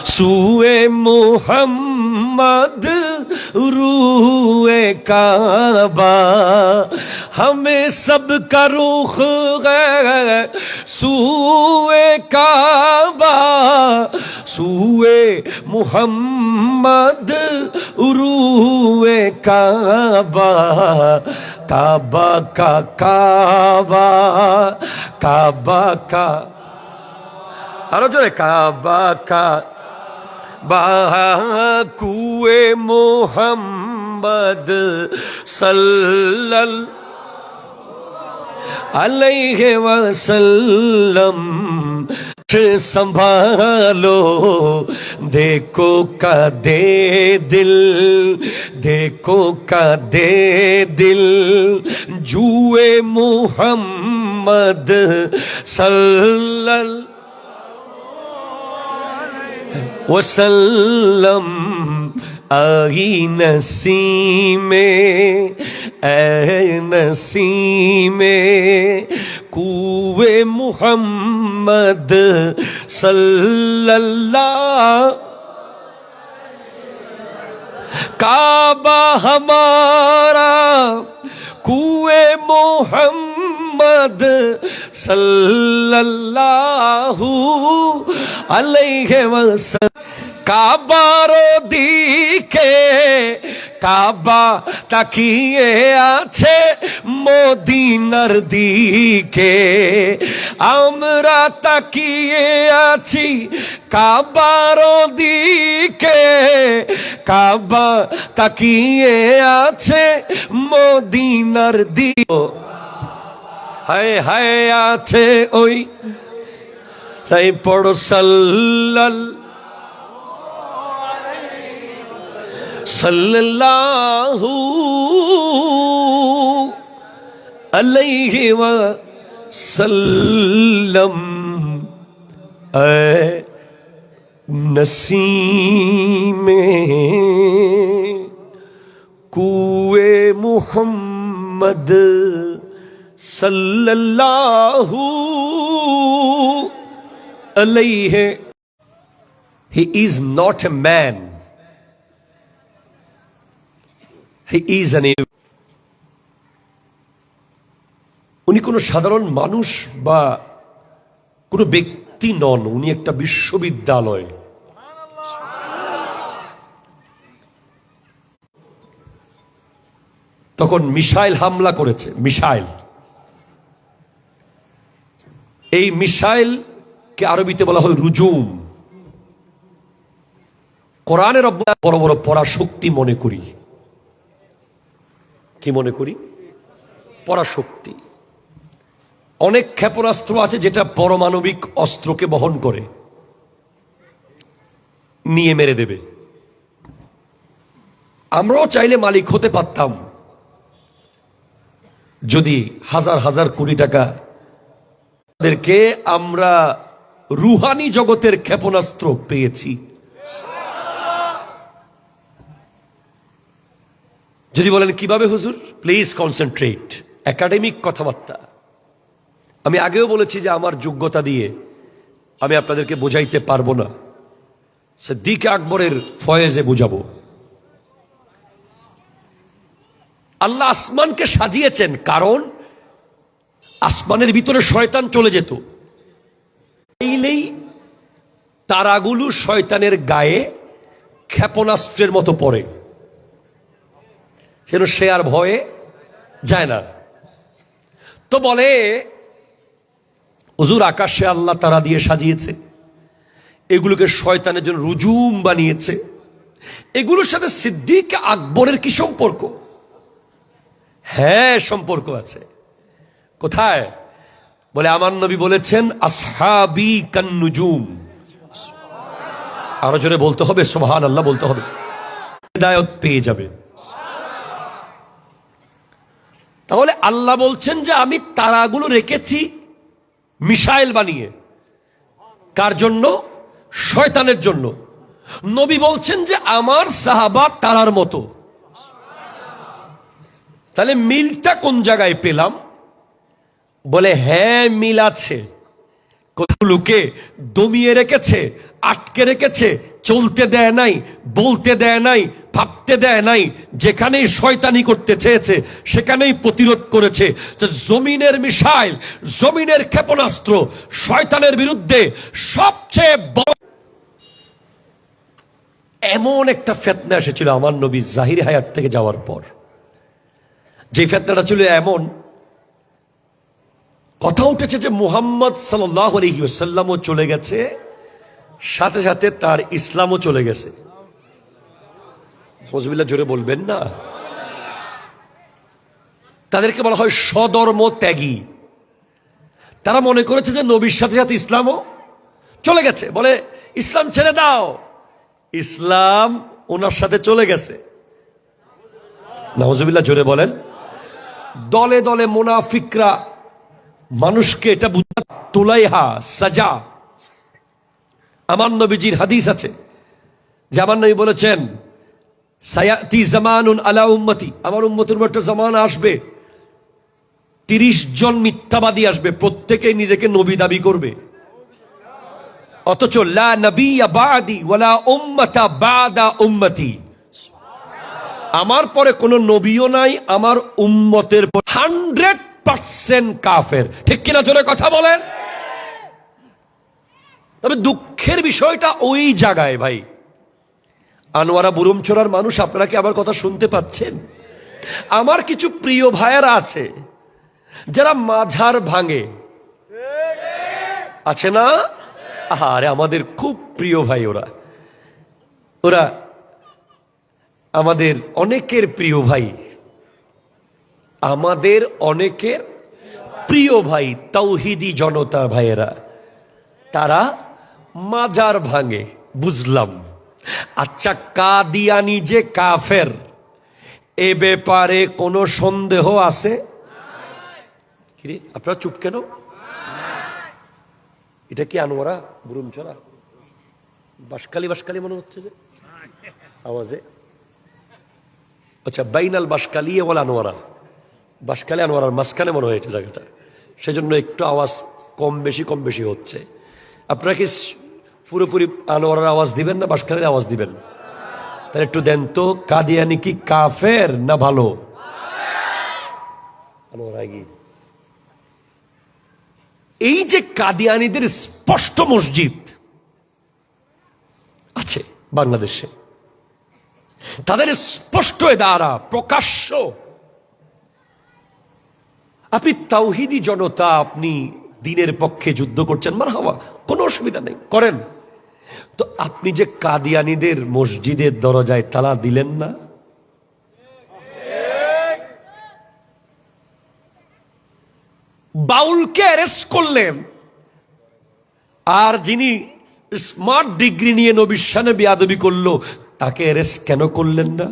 सूए मोहम्मद रूए काबा, हमें सब का रुख है सूए काबा, सूए मोहम्मद रूए काबा, काबा का काबा, काबा का आरो जोरे काबा का बाकुए मोहम्मद सल्लल्लाहु अलैहि वसल्लम, संभालो देखो का दे दिल, देखो का दे दिल, जुए मोहम्मद सल्लल्लाहु वसल्लम, आई नसीमे ऐ नसीमे कुए मुहम्मद सल्लल्लाहु, काबा हमारा कुए मोहम्मद सल्लल्लाहु अलैहि वसल्लम, কাবারো দিকে কাবা তাকিয়ে আছে মদিনার দিকে, আমরা তাকিয়ে আছি কাবারো দিকে, কাবা তাকিয়ে আছে মদিনার দিকে, হায় হায় আছে ওই, তাই পড়ো सल्लल्लाहु अलैहि वसल्लम, ऐ नसीमे कुए मुहम्मद सल्लल्लाहु अलैहि, he is not a man, he is an, উনি কোনো সাধারণ মানুষ বা কোনো ব্যক্তি নন, উনি একটা বিশ্ববিদ্যালয়। তখন মিসাইল হামলা করেছে, মিসাইল, এই মিসাইল কে আরবিতে বলা হয় রুজুম। কোরআনের বড় বড় পরাশক্তি মনে করি, কি মনে করি? পরাশক্তি। অনেক ক্ষেপণাস্ত্র আছে যেটা পারমাণবিক অস্ত্রকে বহন করে নিয়ে মেরে দেবে। আমরাও চাইলে মালিক হতে পারতাম যদি হাজার হাজার কোটি টাকা তাদেরকে আমরা রুহানি জগতের ক্ষেপণাস্ত্র পেয়েছি। যদি বলেন কিভাবে হুজুর, প্লিজ কনসেন্ট্রেট, একাডেমিক কথাবার্তা। আমি আগেও বলেছি যে আমার যোগ্যতা দিয়ে আমি আপনাদেরকে বোঝাইতে পারবো না, সিদ্দিক আকবরের ফয়েজে বুঝাবো। আল্লাহ আসমানকে সাজিয়েছেন কারণ আসমানের ভিতরে শয়তান চলে যেত, এইলেই তারাগুলো শয়তানের গায়ে ক্ষেপণাস্ত্রের মতো পড়ে, সেন সে আর ভয়ে যায় না। তো বলে হুজুর আকাশে আল্লাহ তারা দিয়ে সাজিয়েছে, এগুলোকে শয়তানের জন্য রুজুম বানিয়েছে, এগুলোর সাথে সিদ্দিক আকবরের কি সম্পর্ক? হ্যাঁ সম্পর্ক আছে। কোথায়? বলে আমার নবী বলেছেন আসহাবি কান্নুজুম। আরো জোরে বলতে হবে সুবহানাল্লাহ, বলতে হবে, হিদায়াত পেয়ে যাবে। তাহলে আল্লাহ বলছেন যে আমি তারাগুলো রেখেছি মিসাইল বানিয়ে, কার জন্য? শয়তানের জন্য। নবী বলছেন যে আমার সাহাবা তারার মতো। তাহলে মিলটা কোন জায়গায় পেলাম? বলে হ্যাঁ মিল আছে, কতগুলোকে দমিয়ে রেখেছে আটকে রেখেছে, চলতে দেয় নাই, বলতে দেয় নাই, ভাবতে দেয় নাই। যেখানেই শয়তানি করতে চেয়েছে সেখানেই প্রতিরোধ করেছে। তো জমিনের মিসাইল, জমিনের ক্ষেপণাস্ত্র শয়তানের বিরুদ্ধে সবচেয়ে বড় এমন একটা ফিতনা এসেছিল আমার নবী জাহির হায়াত থেকে যাওয়ার পর। যে ফিতনাটা ছিল এমন, কথা উঠেছে যে মুহাম্মদ সাল্লাল্লাহু আলাইহি ওয়াসাল্লামও চলে গেছে, সাথে সাথে তার ইসলামও চলে গেছে। ফজবিল্লাহ জোরে বলবেন না। তাদেরকে বলা হয় স্বধর্ম ত্যাগী। তারা মনে করেছে যে নবীর সাথে সাথে ইসলামও চলে গেছে, বলে ইসলাম ছেড়ে দাও। ইসলাম ওনার সাথে চলে গেছে। নাউজুবিল্লাহ জোরে বলেন। দলে দলে মুনাফিকরা মানুষকে এটা বুঝা, তুলাইহা সাজা। আমার নবীজির হাদিস আছে যে আমার নবী বলেছেন, সায়াতি জামানুন আলা উম্মতি, আমার উম্মতের উপর একটা জামানা আসবে, 30 জন মিথ্যাবাদী আসবে, প্রত্যেকেই নিজেকে নবী দাবি করবে, অথচ লা নবিয়্যা বাদি ওয়ালা উম্মাতা বাদা উম্মতি, আমার পরে কোন নবীও নাই, আমার উম্মতের 100% কাফের। ঠিক কিনা জোরে কথা বলেন। তবে দুঃখের বিষয়টা ওই জায়গায় ভাই, আনোয়ারা বুরুমচোরার মানুষ, আপনারা কি আমার কথা শুনতে পাচ্ছেন? আমার কিছু প্রিয় ভাইয়েরা আছে যারা মাঝার ভাঙে, আছে না? আরে আমাদের খুব প্রিয় ভাই, ওরা ওরা আমাদের অনেকের প্রিয় ভাই, আমাদের অনেকের প্রিয় ভাই, তাওহীদি জনতা ভাইয়েরা, তারা মাজার ভাঙে, বুঝলাম। আচ্ছা, কাদিয়ানি যে কাফের, এ ব্যাপারে কোনো সন্দেহ আছে? কিরে আপনারা চুপ কেন? এটা কি আনোয়ারা বুরুমচোরা? বাসকালি বাসকালি মনে হচ্ছে যে আওয়াজে। আচ্ছা, বাইনাল বাসকালি ওয়াল আনোয়ারা, বাসকালি আনোয়ারার মাঝখানে মনে হয়েছে জায়গাটা, সেজন্য একটু আওয়াজ কম বেশি হচ্ছে। আপনারা কি পুরোপুরি আনোয়ারার আওয়াজ দিবেন না বাসকালির আওয়াজ দিবেন? তাহলে একটু দেন তো, কাদিয়ানি কি কাফের না ভালো? আনোয়ারা কি? এই যে কাদিয়ানিদের স্পষ্ট মসজিদ আছে বাংলাদেশে, তাদের স্পষ্ট দ্বারা প্রকাশ্য, আপনি তাওহীদি জনতা, আপনি দ্বীনের পক্ষে যুদ্ধ করছেন, মারহাবা, কোনো অসুবিধা নেই, করেন। তো আপনি যে কাদিয়ানিদের মসজিদের দরজায় তালা দিলেন না, বাউলকে অ্যারেস্ট করলেন, আর যিনি স্মার্ট ডিগ্রি নিয়ে নবীর শানে বেয়াদবি করলো তাকে অ্যারেস্ট কেন করলেন না?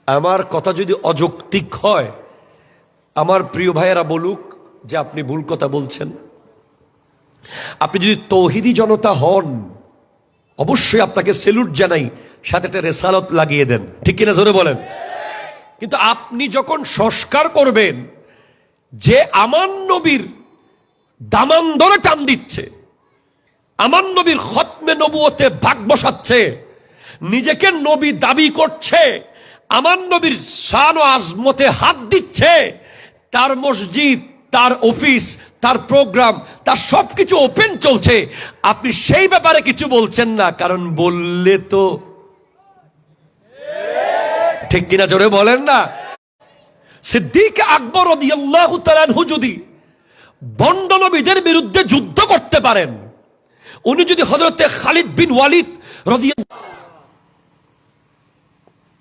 আমার কথা যদি অযৌক্তিক হয়, আমার প্রিয় ভাইয়েরা বলুক যে আপনি ভুল কথা বলছেন। আপনি যদি তৌহিদি জনতা হন, অবশ্যই আপনাকে সেলুট জানাই, সাথে একটা রেসালত লাগিয়ে দেন, ঠিক কিনা জোরে বলেন। কিন্তু আপনি যখন সংস্কার করবেন যে আমার নবীর দামান ধরে টান দিচ্ছে, আমার নবীর খতমে নবুয়তে ভাগ বসাচ্ছে, নিজেকে নবী দাবি করছে, আমার নবীর শান ও আজমতে হাত দিচ্ছে, তার মসজিদ, তার অফিস, তার প্রোগ্রাম, তার সবকিছু ওপেন চলছে, আপনি সেই ব্যাপারে কিছু বলছেন না, কারণ বললে তো, ঠিক কিনা জোরে বলেন না। সিদ্দিক আকবর রাদিয়াল্লাহু তাআলা আনহু যদি বন্ড নবীদের বিরুদ্ধে যুদ্ধ করতে পারেন, উনি যদি হযরতে খালিদ বিন ওয়ালিদ রাদিয়াল্লাহু,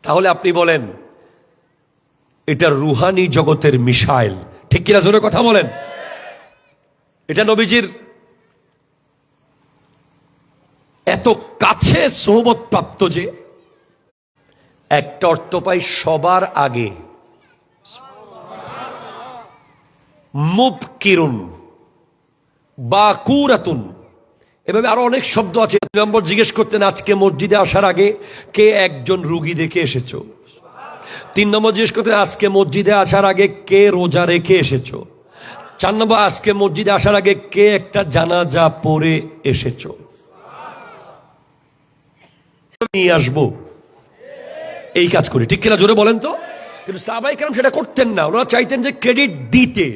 তাহলে আপনি বলেন এটা রুহানি জগতের মিসাইল, ঠিক কিনা জোরে কথা বলেন। এটা নবীজির এত কাছে সোহবত প্রাপ্ত যে একটা অর্থ পাই সবার আগে, মুবকিরুন, বাকুরাতুন, এভাবে আরো অনেক শব্দ আছে। নম্বর জিজ্ঞেস করতেন আজকে মসজিদে আসার আগে কে একজন রুগী দেখে এসেছো। 3 নম্বর জিজ্ঞেস করতেন আজকে মসজিদে আসার আগে কে রোজা রেখে এসেছো। 4 নম্বর, আজকে মসজিদে আসার আগে কে একটা জানাজা পড়ে এসেছো? নিয়ে আসবো, এই কাজ করি, ঠিক কিনা জোরে বলেন তো? কিন্তু সাহাবায়ে কেরাম সেটা করতেন না, ওনারা চাইতেন যে ক্রেডিট দিতে।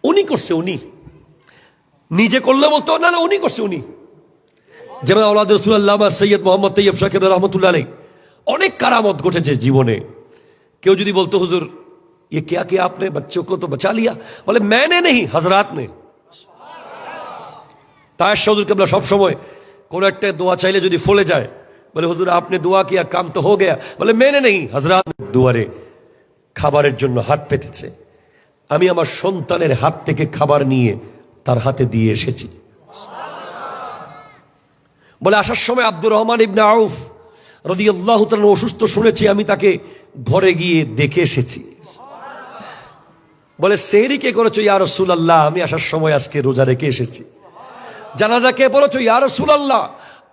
উনি করছে, উনি নিজে করলে বলতো না না উনি করছে উনি। যেমন আওলাদ রাসূলুল্লাহ সৈয়দ মোহাম্মদ তৈয়ব সাকিব রহমতুল্লাহ আলাইহি অনেক কারামত ঘটেছে জীবনে। কেউ যদি বলতো হুজুর ये क्या किया आपने, बच्चों को तो बचा लिया, बोले मैंने नहीं हजरात ने। तायश हुजूर केबला सब समय কোন একটা দোয়া চাইলে যদি ফলে যায়, বলে হুজুর আপনি দোয়া কিয়া কাম তো হো গয়া, বলে मैंने नहीं हजरात দুয়ারে খাবারের জন্য হাত পেতেছে, আমি আমার সন্তানের হাত থেকে খাবার নিয়ে তার হাতে দিয়ে এসেছি। বলে আসার সময় আব্দুর রহমান ইবনে আউফ রাদিয়াল্লাহু তাআলা অসুস্থ শুনেছি, আমি তাকে ঘরে গিয়ে দেখে এসেছি। বলে সেহরি কে করেছো ইয়া রাসূলুল্লাহ, আমি আসার সময় আজকে রোজা রেখে এসেছি। জানাজা কে পড়েছো ইয়া রাসূলুল্লাহ,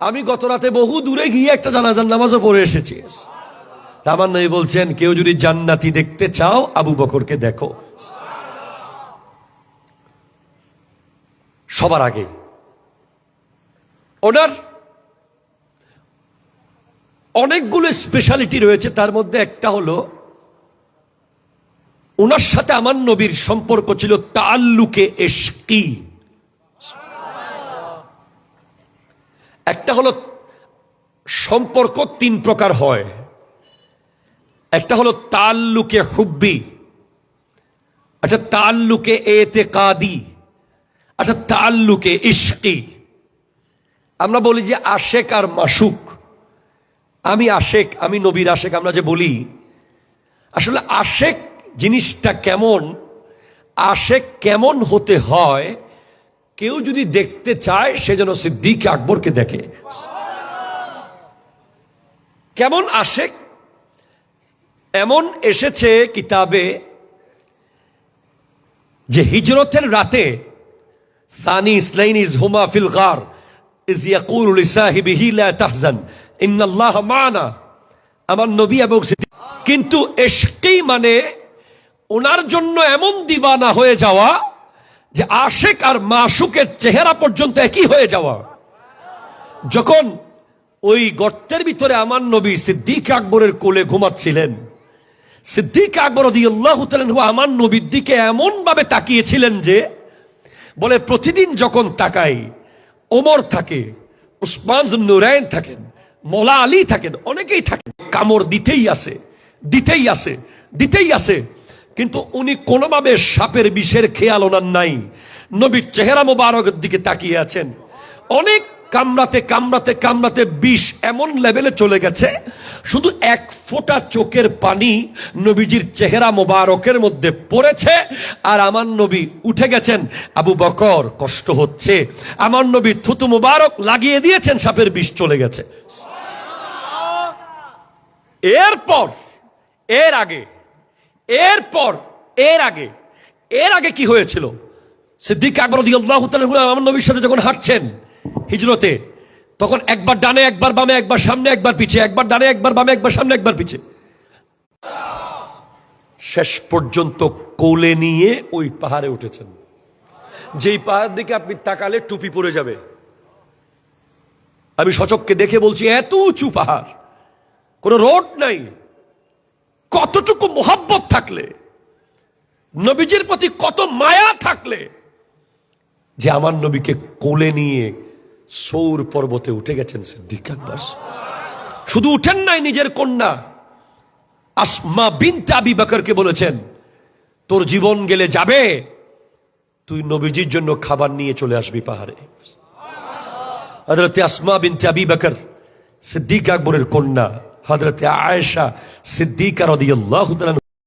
আমি গত রাতে বহু দূরে গিয়ে একটা জানাজার নামাজও পড়ে এসেছি। আমার নবী বলছেন কেউ যদি জান্নাতি দেখতে চাও আবু বকরকে দেখো। সবার আগে ওনার অনেকগুলো স্পেশালিটি রয়েছে, তার মধ্যে একটা হলো ওনার সাথে আমার নবীর সম্পর্ক ছিল তাআল্লুকে ইশকি। একটা হলো সম্পর্ক 3 প্রকার হয়, একটা হলো তাআল্লুকে হুব্বি, একটা তাআল্লুকে ইতিকাদি, একটা তাআল্লুকে ইশকি। আমরা বলি যে আশেক আর মাশুক, আমি আশেক, আমি নবীর আশেক, আমরা যে বলি, আসলে আশেক জিনিসটা কেমন, আশেক কেমন হতে হয়, কেউ যদি দেখতে চায় সে যেন সিদ্দিক আকবরকে দেখে। কেমন আশেক, এমন এসেছে কিতাবে যে হিজরতের রাতে সানি ইসলাইন ইজ হুমা ফিল গার ইজ ইয়াকুলু লিসাহিবিহি লা তাহজান ইন্নাল্লাহা মা'ানা, আমার নবী এবং কিন্তু ইশকি মানে ওনার জন্য এমন দিওয়ানা হয়ে যাওয়া যে আশেক আর মাশুকের চেহারা পর্যন্ত একই হয়ে যাওয়া। যখন ওই গর্তের ভিতরে আমার নবী সিদ্দিক আকবরের কোলে ঘুমাচ্ছিলেন, সিদ্দিক আকবর রাদিয়াল্লাহু তাআলা আমার নবীর দিকে এমন ভাবে তাকিয়েছিলেন যে বলে প্রতিদিন যখন তাকাই ওমর থাকে, উসমান যুন্নুরাইন থাকেন, মওলা আলী থাকেন, অনেকেই থাকেন, কামড় দিতেই আসে দিতেই আসে দিতেই আসে, কিন্তু উনি কোনোভাবে সাপের বিষের খেয়াল ওনার নাই, নবীর চেহারা মোবারকের দিকে তাকিয়ে আছেন। অনেক কামড়াতে কামড়াতে কামড়াতে বিষ এমন লেভেলে চলে গেছে, শুধু 1 ফোঁটা চোখের পানি নবীজির চেহারা মোবারকের মধ্যে পড়েছে, আর আমার নবী উঠে গেছেন। আবু বকর কষ্ট হচ্ছে, আমার নবী থুতু মোবারক লাগিয়ে দিয়েছেন, সাপের বিষ চলে গেছে। এরপর এর আগে কি হয়েছিল? সিদ্দিক আকবর রাদিয়াল্লাহু তাআলা আমার নবীর সাথে যখন হাঁটছেন হিজরতে, তখন একবার ডানে একবার বামে, একবার সামনে একবার পিছে, একবার ডানে একবার বামে, একবার সামনে একবার পিছে, শেষ পর্যন্ত কোলে নিয়ে ওই পাহাড়ে উঠেছেন, যেই পাহাড় দিকে আপনি তাকালে টুপি পড়ে যাবে। আমি সচক্ষে দেখে বলছি, এত উঁচু পাহাড়, কোনো রোড নাই। কতটুকু মোহাব্বত থাকলে, নবীজির প্রতি কত মায়া থাকলে যে আমার নবীকে কোলে নিয়ে সৌর পর্বতে উঠে গেছেন সিদ্দিক আকবর। শুধু উঠেন নাই, নিজের কন্যা আসমা বিনতে আবি বকরকে বলেছেন, তোর জীবন গেলে যাবে, তুই নবীজির জন্য খাবার নিয়ে চলে আসবি পাহাড়ে। হযরতে আসমা বিনতে আবি বকর সিদ্দিক আকবরের কন্যা, হযরতে আয়েশা সিদ্দিকা রাদিয়াল্লাহু তাআলা